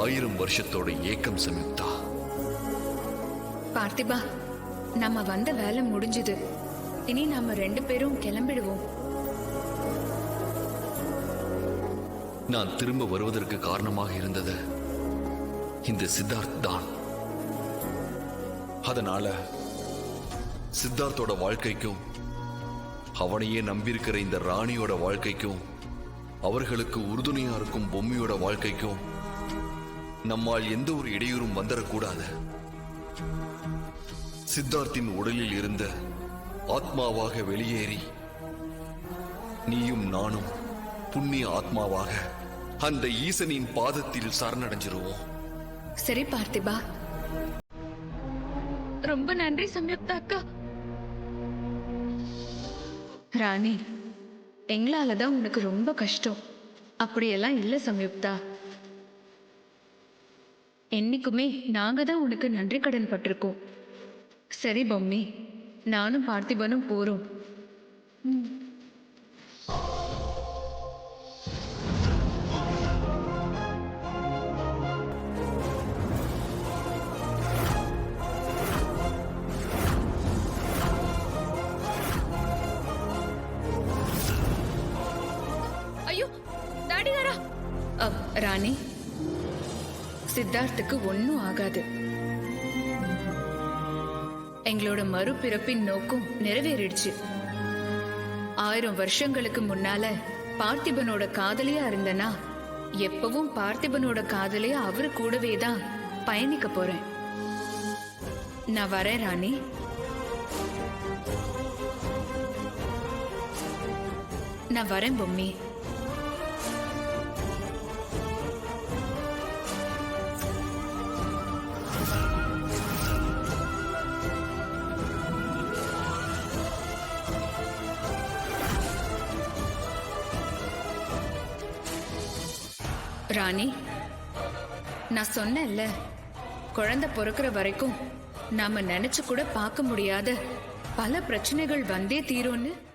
1000 வருஷத்தோட ஏக்கம் சம்யுக்தா. பார்த்திபா, நம்ம வந்த வேலை முடிஞ்சது. இனி நாம 2 பேரும் கிளம்பிடுவோம். நான் திரும்ப வருவதற்கு காரணமாக இருந்தது இந்த சித்தார்த் தான். அதனால சித்தார்த்தோட வாழ்க்கைக்கும் அவனையே நம்பியிருக்கிற இந்த ராணியோட வாழ்க்கைக்கும் அவர்களுக்கு உறுதுணையா இருக்கும் பொம்மையோட வாழ்க்கைக்கும் நம்மால் எந்த ஒரு இடையூறும் வந்துடக்கூடாது. சித்தார்த்தின் உடலில் இருந்த ஆத்மாவாக வெளியேறி நீயும் நானும் புண்ணிய ஆத்மாவாக அந்த ஈசனின் பாதத்தில் சரணடைஞ்சிருவோம். சரி பார்த்திபா. ரொம்ப நன்றி சம்யுக்தா அக்கா. ராணி, எங்களாலதான் உனக்கு ரொம்ப கஷ்டம். அப்படியெல்லாம் இல்ல சம்யுக்தா. என்னைக்குமே நாங்க தான் உனக்கு நன்றி கடன் பட்டிருக்கோம். சரி பொம்மி, நானும் பார்த்திபனும் போறோம். ஐயோ டாடி வரா. ராணி, சித்தார்த்துக்கு ஒன்னும் ஆகாது. எங்களோட மறுபிறப்பின் நோக்கம் நிறைவேறிடுச்சு. 1000 வருஷங்களுக்கு முன்னால பார்த்திபனோட காதலியா இருந்தனா எப்பவும் பார்த்திபனோட காதலியா அவரு கூடவே தான் பயணிக்க போறேன். நான் வரேன் ராணி. நான் வரேன் பொம்மி. ராணி, நான் சொன்னேன்ல, குழந்தை பிறக்கிற வரைக்கும் நாம நினைச்சு கூட பார்க்க முடியாத பல பிரச்சனைகள் வந்தே தீரும்னு.